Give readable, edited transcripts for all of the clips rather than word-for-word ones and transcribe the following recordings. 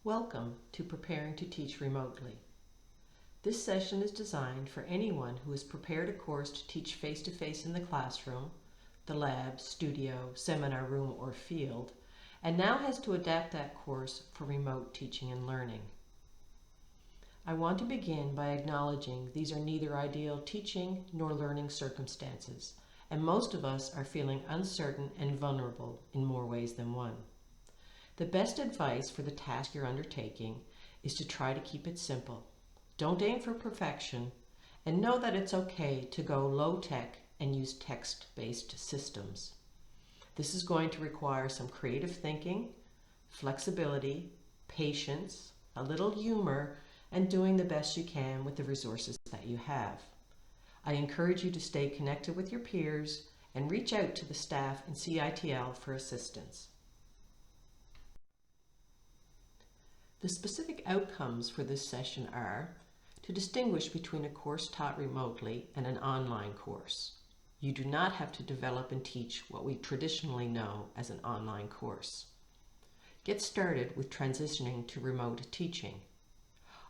Welcome to Preparing to Teach Remotely. This session is designed for anyone who has prepared a course to teach face-to-face in the classroom, the lab, studio, seminar room, or field, and now has to adapt that course for remote teaching and learning. I want to begin by acknowledging these are neither ideal teaching nor learning circumstances, and most of us are feeling uncertain and vulnerable in more ways than one. The best advice for the task you're undertaking is to try to keep it simple. Don't aim for perfection, and know that it's okay to go low-tech and use text-based systems. This is going to require some creative thinking, flexibility, patience, a little humor, and doing the best you can with the resources that you have. I encourage you to stay connected with your peers and reach out to the staff in CITL for assistance. The specific outcomes for this session are to distinguish between a course taught remotely and an online course. You do not have to develop and teach what we traditionally know as an online course. Get started with transitioning to remote teaching.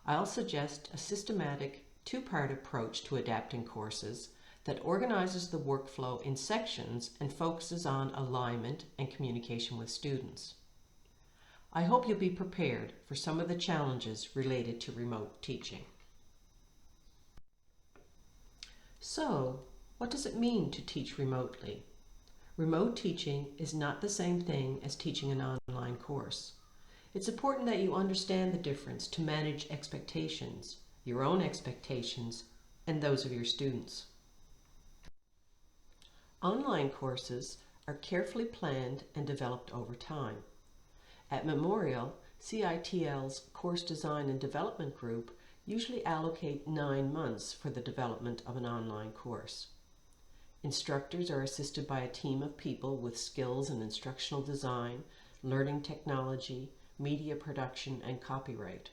I'll suggest a systematic two-part approach to adapting courses that organizes the workflow in sections and focuses on alignment and communication with students. I hope you'll be prepared for some of the challenges related to remote teaching. So, what does it mean to teach remotely? Remote teaching is not the same thing as teaching an online course. It's important that you understand the difference to manage expectations, your own expectations, and those of your students. Online courses are carefully planned and developed over time. At Memorial, CITL's Course Design and Development Group usually allocate 9 months for the development of an online course. Instructors are assisted by a team of people with skills in instructional design, learning technology, media production, and copyright.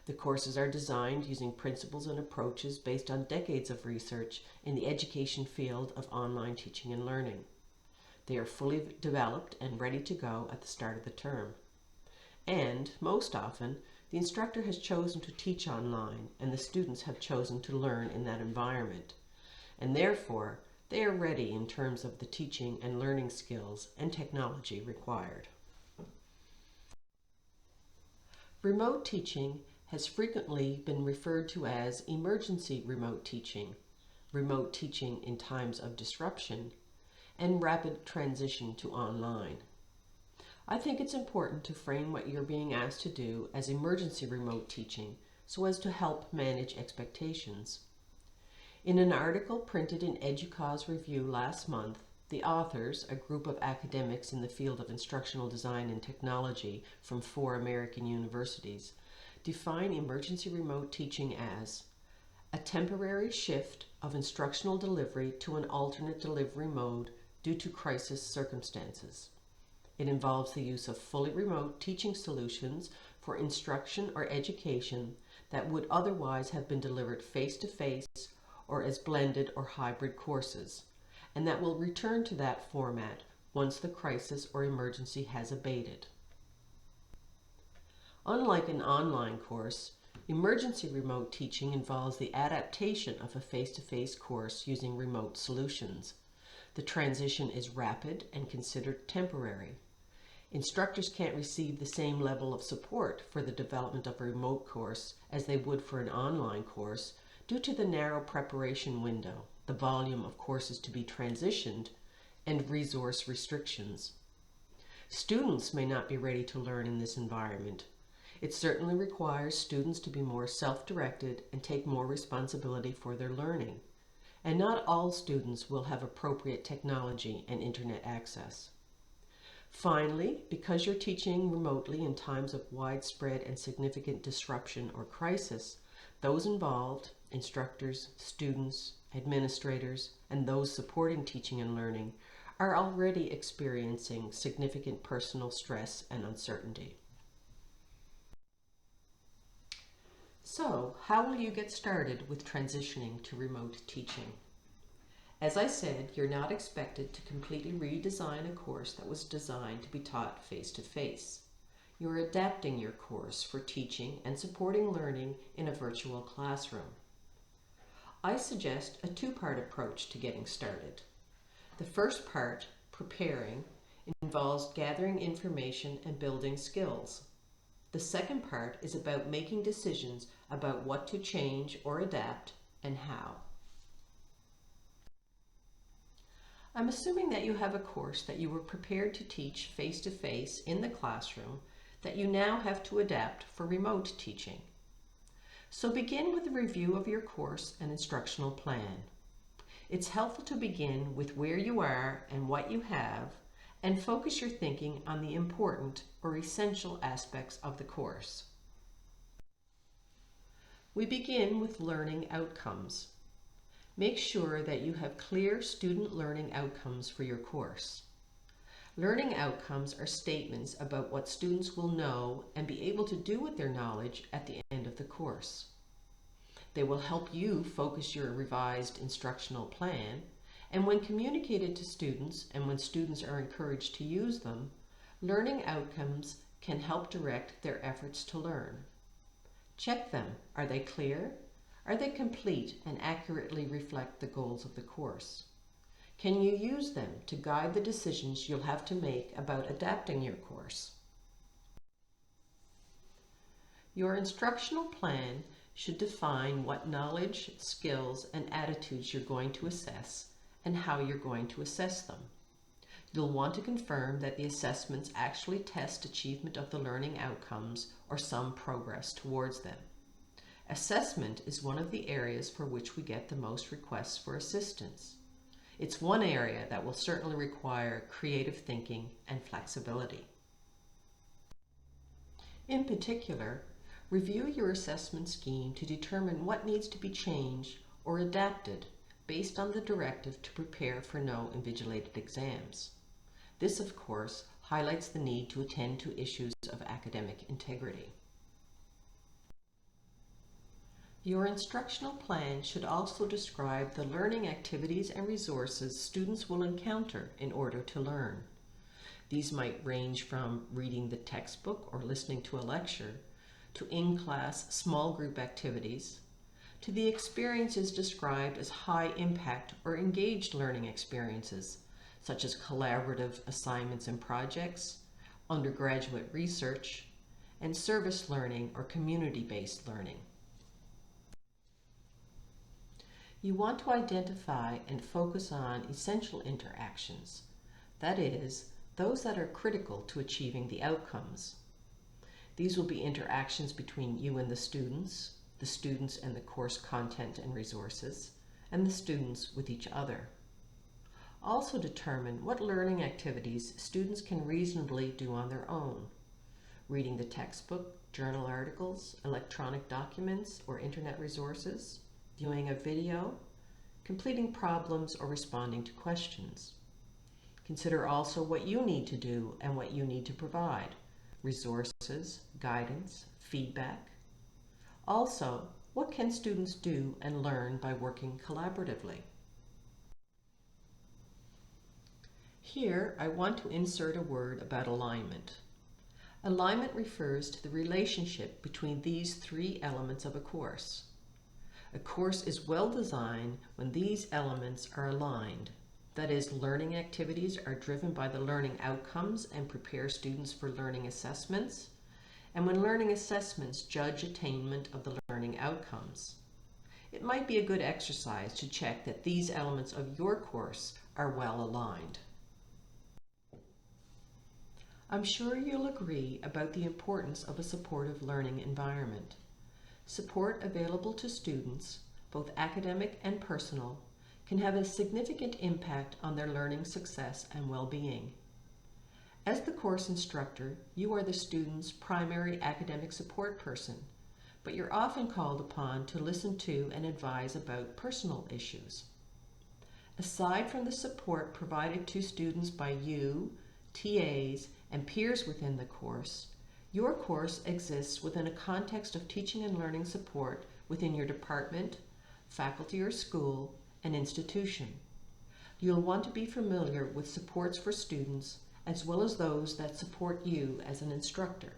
The courses are designed using principles and approaches based on decades of research in the education field of online teaching and learning. They are fully developed and ready to go at the start of the term. And, most often, the instructor has chosen to teach online and the students have chosen to learn in that environment. And therefore, they are ready in terms of the teaching and learning skills and technology required. Remote teaching has frequently been referred to as emergency remote teaching in times of disruption, and rapid transition to online. I think it's important to frame what you're being asked to do as emergency remote teaching so as to help manage expectations. In an article printed in EDUCAUSE Review last month, the authors, a group of academics in the field of instructional design and technology from 4 American universities, define emergency remote teaching as a temporary shift of instructional delivery to an alternate delivery mode due to crisis circumstances. It involves the use of fully remote teaching solutions for instruction or education that would otherwise have been delivered face-to-face or as blended or hybrid courses, and that will return to that format once the crisis or emergency has abated. Unlike an online course, emergency remote teaching involves the adaptation of a face-to-face course using remote solutions. The transition is rapid and considered temporary. Instructors can't receive the same level of support for the development of a remote course as they would for an online course due to the narrow preparation window, the volume of courses to be transitioned, and resource restrictions. Students may not be ready to learn in this environment. It certainly requires students to be more self-directed and take more responsibility for their learning. And not all students will have appropriate technology and internet access. Finally, because you're teaching remotely in times of widespread and significant disruption or crisis, those involved, instructors, students, administrators, and those supporting teaching and learning, are already experiencing significant personal stress and uncertainty. So, how will you get started with transitioning to remote teaching? As I said, you're not expected to completely redesign a course that was designed to be taught face-to-face. You're adapting your course for teaching and supporting learning in a virtual classroom. I suggest a two-part approach to getting started. The first part, preparing, involves gathering information and building skills. The second part is about making decisions about what to change or adapt and how. I'm assuming that you have a course that you were prepared to teach face-to-face in the classroom that you now have to adapt for remote teaching. So begin with a review of your course and instructional plan. It's helpful to begin with where you are and what you have, and focus your thinking on the important or essential aspects of the course. We begin with learning outcomes. Make sure that you have clear student learning outcomes for your course. Learning outcomes are statements about what students will know and be able to do with their knowledge at the end of the course. They will help you focus your revised instructional plan, and when communicated to students and when students are encouraged to use them, learning outcomes can help direct their efforts to learn. Check them. Are they clear? Are they complete and accurately reflect the goals of the course? Can you use them to guide the decisions you'll have to make about adapting your course? Your instructional plan should define what knowledge, skills, and attitudes you're going to assess and how you're going to assess them. You'll want to confirm that the assessments actually test achievement of the learning outcomes or some progress towards them. Assessment is one of the areas for which we get the most requests for assistance. It's one area that will certainly require creative thinking and flexibility. In particular, review your assessment scheme to determine what needs to be changed or adapted based on the directive to prepare for no invigilated exams. This, of course, highlights the need to attend to issues of academic integrity. Your instructional plan should also describe the learning activities and resources students will encounter in order to learn. These might range from reading the textbook or listening to a lecture, to in-class small group activities, to the experiences described as high-impact or engaged learning experiences, such as collaborative assignments and projects, undergraduate research, and service learning or community-based learning. You want to identify and focus on essential interactions, that is, those that are critical to achieving the outcomes. These will be interactions between you and the students and the course content and resources, and the students with each other. Also determine what learning activities students can reasonably do on their own. Reading the textbook, journal articles, electronic documents or internet resources, viewing a video, completing problems or responding to questions. Consider also what you need to do and what you need to provide. Resources, guidance, feedback. Also, what can students do and learn by working collaboratively? Here, I want to insert a word about alignment. Alignment refers to the relationship between these three elements of a course. A course is well designed when these elements are aligned. That is, learning activities are driven by the learning outcomes and prepare students for learning assessments, and when learning assessments judge attainment of the learning outcomes. It might be a good exercise to check that these elements of your course are well aligned. I'm sure you'll agree about the importance of a supportive learning environment. Support available to students, both academic and personal, can have a significant impact on their learning success and well-being. As the course instructor, you are the student's primary academic support person, but you're often called upon to listen to and advise about personal issues. Aside from the support provided to students by you, TAs, and peers within the course, your course exists within a context of teaching and learning support within your department, faculty or school, and institution. You'll want to be familiar with supports for students as well as those that support you as an instructor.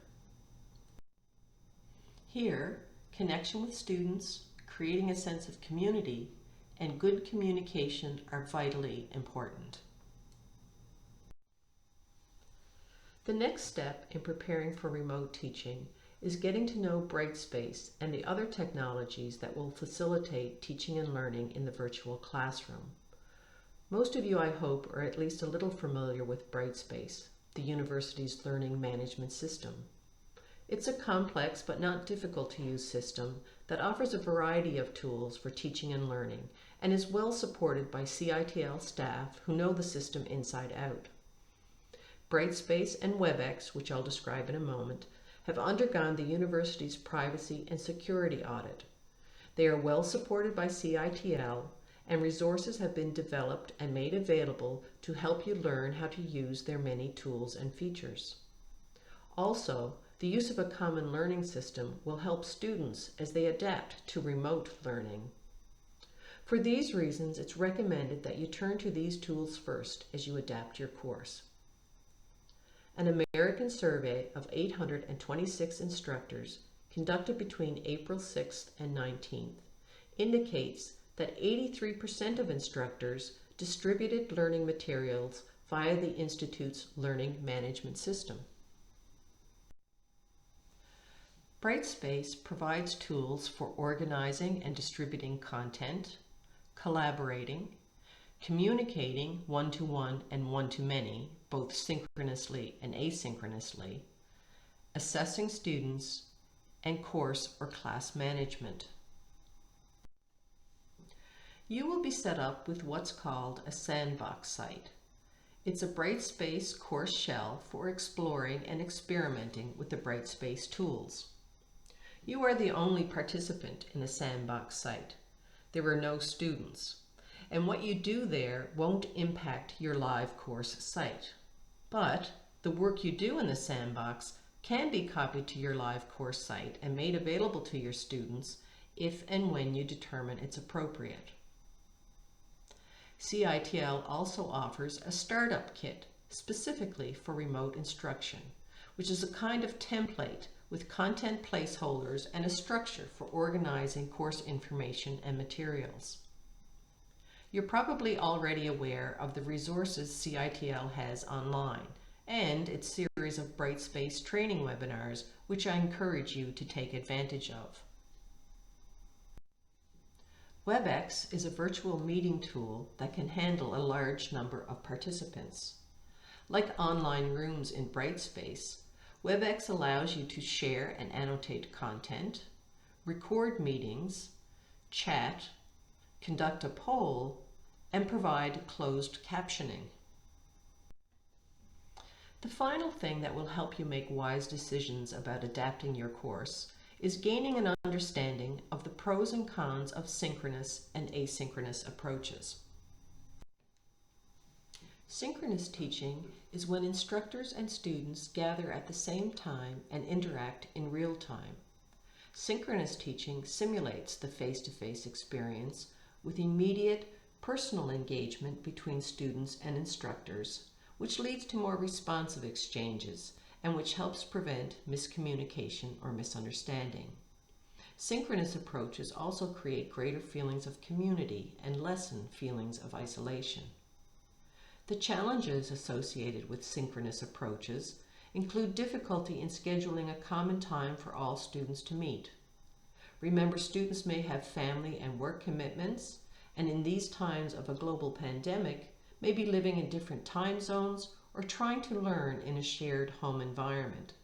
Here, connection with students, creating a sense of community, and good communication are vitally important. The next step in preparing for remote teaching is getting to know Brightspace and the other technologies that will facilitate teaching and learning in the virtual classroom. Most of you, I hope, are at least a little familiar with Brightspace, the university's learning management system. It's a complex but not difficult to use system that offers a variety of tools for teaching and learning and is well supported by CITL staff who know the system inside out. Brightspace and WebEx, which I'll describe in a moment, have undergone the university's privacy and security audit. They are well supported by CITL, and resources have been developed and made available to help you learn how to use their many tools and features. Also, the use of a common learning system will help students as they adapt to remote learning. For these reasons, it's recommended that you turn to these tools first as you adapt your course. An American survey of 826 instructors conducted between April 6th and 19th indicates that 83% of instructors distributed learning materials via the Institute's learning management system. Brightspace provides tools for organizing and distributing content, collaborating, communicating one-to-one and one-to-many, both synchronously and asynchronously, assessing students, and course or class management. You will be set up with what's called a sandbox site. It's a Brightspace course shell for exploring and experimenting with the Brightspace tools. You are the only participant in a sandbox site. There are no students, and what you do there won't impact your live course site. But the work you do in the sandbox can be copied to your live course site and made available to your students if and when you determine it's appropriate. CITL also offers a startup kit specifically for remote instruction, which is a kind of template with content placeholders and a structure for organizing course information and materials. You're probably already aware of the resources CITL has online and its series of Brightspace training webinars, which I encourage you to take advantage of. WebEx is a virtual meeting tool that can handle a large number of participants. Like online rooms in Brightspace, WebEx allows you to share and annotate content, record meetings, chat, conduct a poll, and provide closed captioning. The final thing that will help you make wise decisions about adapting your course is gaining an understanding of the pros and cons of synchronous and asynchronous approaches. Synchronous teaching is when instructors and students gather at the same time and interact in real time. Synchronous teaching simulates the face-to-face experience with immediate personal engagement between students and instructors, which leads to more responsive exchanges and which helps prevent miscommunication or misunderstanding. Synchronous approaches also create greater feelings of community and lessen feelings of isolation. The challenges associated with synchronous approaches include difficulty in scheduling a common time for all students to meet. Remember, students may have family and work commitments, and in these times of a global pandemic, may be living in different time zones or trying to learn in a shared home environment.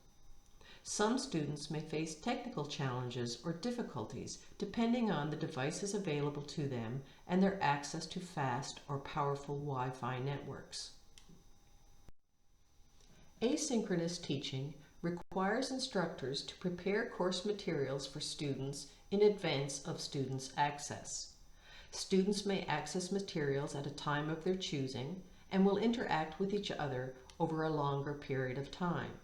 Some students may face technical challenges or difficulties depending on the devices available to them and their access to fast or powerful Wi-Fi networks. Asynchronous teaching requires instructors to prepare course materials for students in advance of students' access. Students may access materials at a time of their choosing and will interact with each other over a longer period of time.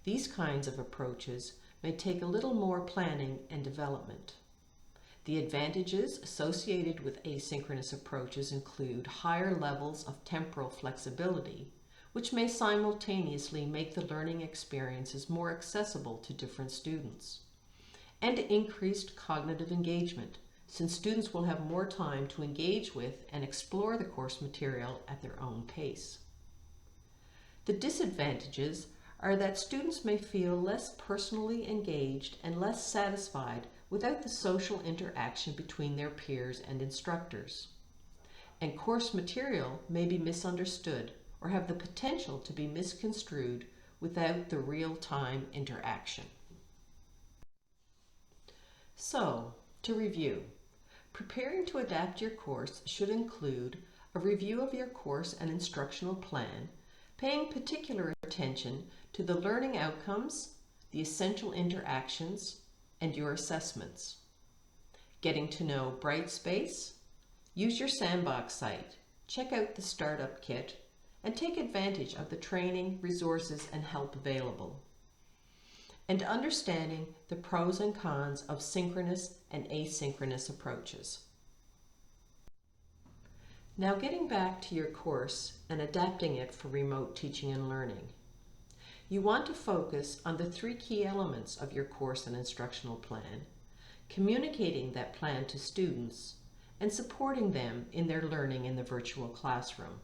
These kinds of approaches may take a little more planning and development. The advantages associated with asynchronous approaches include higher levels of temporal flexibility, which may simultaneously make the learning experiences more accessible to different students. and increased cognitive engagement, since students will have more time to engage with and explore the course material at their own pace. The disadvantages are that students may feel less personally engaged and less satisfied without the social interaction between their peers and instructors. And course material may be misunderstood or have the potential to be misconstrued without the real-time interaction. So, to review, preparing to adapt your course should include a review of your course and instructional plan, paying particular attention to the learning outcomes, the essential interactions, and your assessments. Getting to know Brightspace, use your Sandbox site, check out the Startup Kit, and take advantage of the training, resources, and help available. And understanding the pros and cons of synchronous and asynchronous approaches. Now getting back to your course and adapting it for remote teaching and learning. You want to focus on the 3 key elements of your course and instructional plan, communicating that plan to students, and supporting them in their learning in the virtual classroom.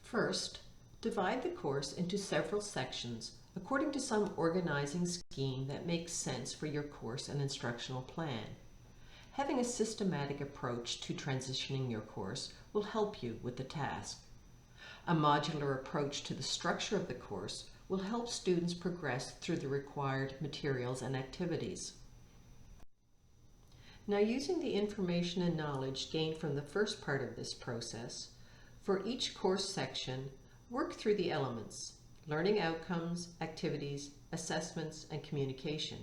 First, divide the course into several sections according to some organizing scheme that makes sense for your course and instructional plan. Having a systematic approach to transitioning your course will help you with the task. A modular approach to the structure of the course will help students progress through the required materials and activities. Now, using the information and knowledge gained from the first part of this process, for each course section, work through the elements: learning outcomes, activities, assessments, and communication,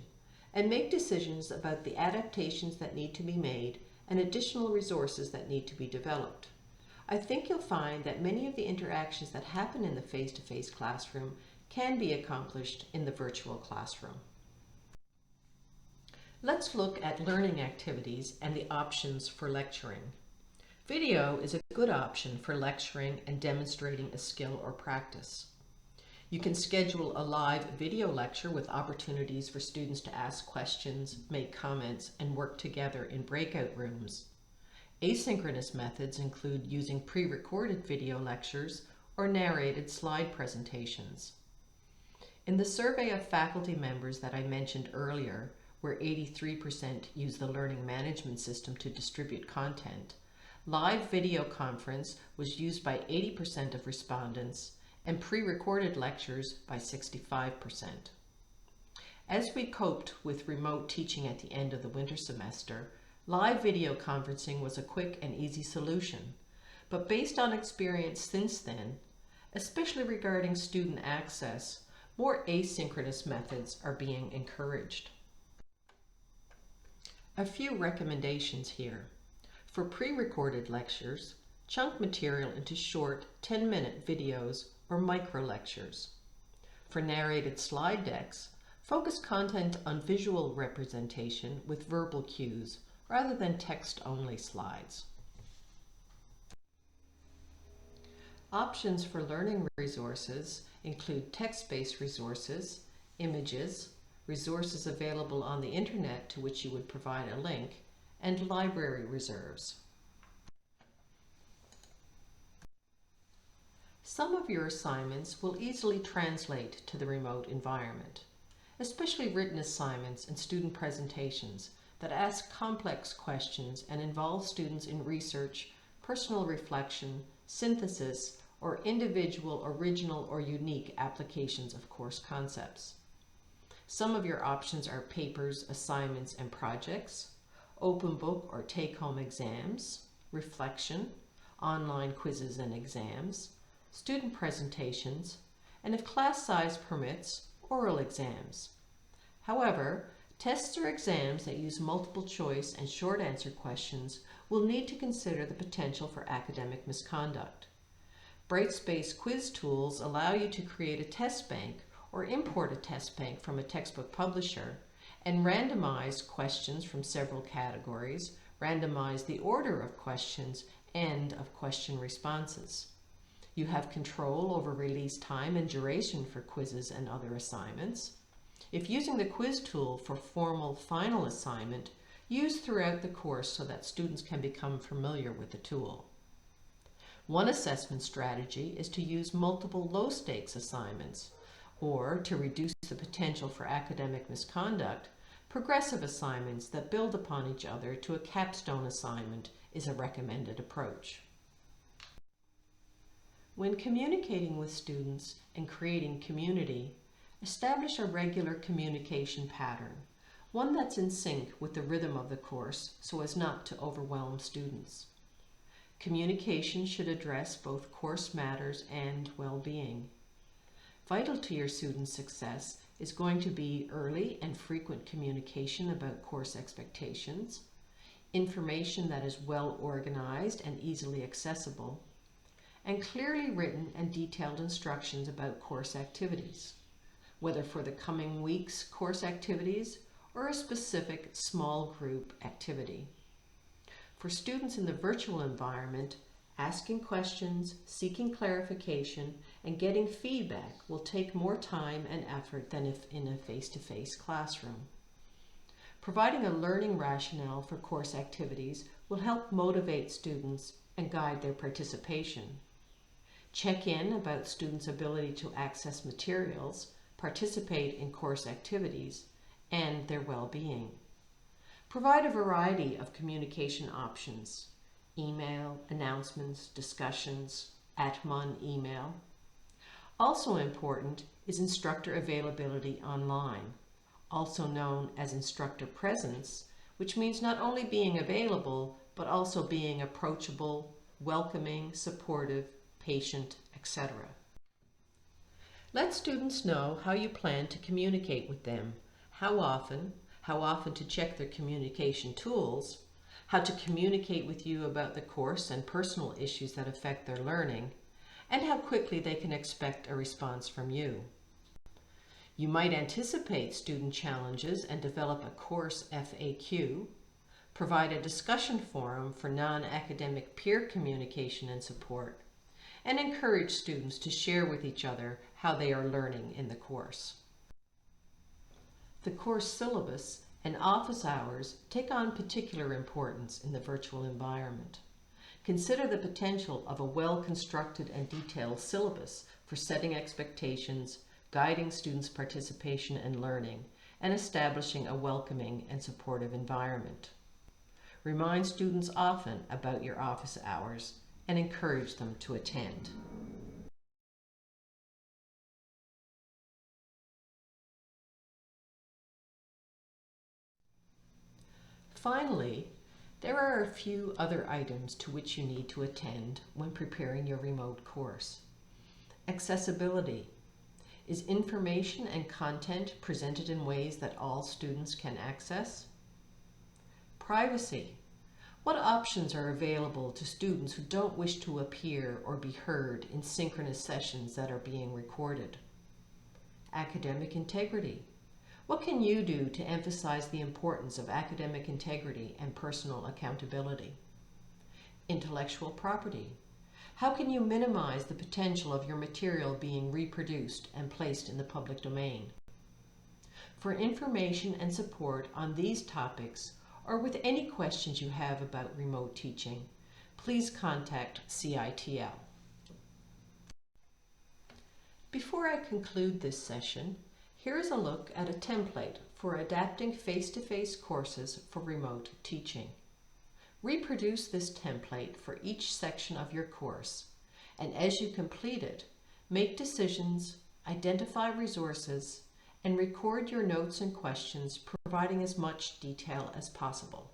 and make decisions about the adaptations that need to be made and additional resources that need to be developed. I think you'll find that many of the interactions that happen in the face-to-face classroom can be accomplished in the virtual classroom. Let's look at learning activities and the options for lecturing. Video is a good option for lecturing and demonstrating a skill or practice. You can schedule a live video lecture with opportunities for students to ask questions, make comments, and work together in breakout rooms. Asynchronous methods include using pre-recorded video lectures or narrated slide presentations. In the survey of faculty members that I mentioned earlier, where 83% use the learning management system to distribute content, live video conference was used by 80% of respondents and pre-recorded lectures by 65%. As we coped with remote teaching at the end of the winter semester, live video conferencing was a quick and easy solution, but based on experience since then, especially regarding student access, more asynchronous methods are being encouraged. A few recommendations here. For pre-recorded lectures, chunk material into short 10-minute videos or micro-lectures. For narrated slide decks, focus content on visual representation with verbal cues rather than text-only slides. Options for learning resources include text-based resources, images, resources available on the internet to which you would provide a link, and library reserves. Some of your assignments will easily translate to the remote environment, especially written assignments and student presentations that ask complex questions and involve students in research, personal reflection, synthesis, or individual, original, or unique applications of course concepts. Some of your options are papers, assignments, and projects, open book or take-home exams, reflection, online quizzes and exams, student presentations, and if class size permits, oral exams. However, tests or exams that use multiple choice and short answer questions will need to consider the potential for academic misconduct. Brightspace quiz tools allow you to create a test bank or import a test bank from a textbook publisher and randomize questions from several categories, randomize the order of questions, and of question responses. You have control over release time and duration for quizzes and other assignments. If using the quiz tool for formal final assignment, use throughout the course so that students can become familiar with the tool. One assessment strategy is to use multiple low-stakes assignments, or to reduce the potential for academic misconduct, progressive assignments that build upon each other to a capstone assignment is a recommended approach. When communicating with students and creating community, establish a regular communication pattern, one that's in sync with the rhythm of the course so as not to overwhelm students. Communication should address both course matters and well-being. Vital to your students' success is going to be early and frequent communication about course expectations, information that is well organized and easily accessible, and clearly written and detailed instructions about course activities, whether for the coming week's course activities or a specific small group activity. For students in the virtual environment, asking questions, seeking clarification, and getting feedback will take more time and effort than if in a face-to-face classroom. Providing a learning rationale for course activities will help motivate students and guide their participation. Check in about students' ability to access materials, participate in course activities, and their well-being. Provide a variety of communication options: email, announcements, discussions, @MUN email. Also important is instructor availability online, also known as instructor presence, which means not only being available, but also being approachable, welcoming, supportive, patient, etc. Let students know how you plan to communicate with them, how often to check their communication tools, how to communicate with you about the course and personal issues that affect their learning, and how quickly they can expect a response from you. You might anticipate student challenges and develop a course FAQ, provide a discussion forum for non-academic peer communication and support, and encourage students to share with each other how they are learning in the course. The course syllabus and office hours take on particular importance in the virtual environment. Consider the potential of a well-constructed and detailed syllabus for setting expectations, guiding students' participation and learning, and establishing a welcoming and supportive environment. Remind students often about your office hours and encourage them to attend. Finally, there are a few other items to which you need to attend when preparing your remote course. Accessibility. Is information and content presented in ways that all students can access? Privacy. What options are available to students who don't wish to appear or be heard in synchronous sessions that are being recorded? Academic integrity. What can you do to emphasize the importance of academic integrity and personal accountability? Intellectual property. How can you minimize the potential of your material being reproduced and placed in the public domain? For information and support on these topics, or with any questions you have about remote teaching, please contact CITL. Before I conclude this session, here is a look at a template for adapting face-to-face courses for remote teaching. Reproduce this template for each section of your course, and as you complete it, make decisions, identify resources, and record your notes and questions, providing as much detail as possible.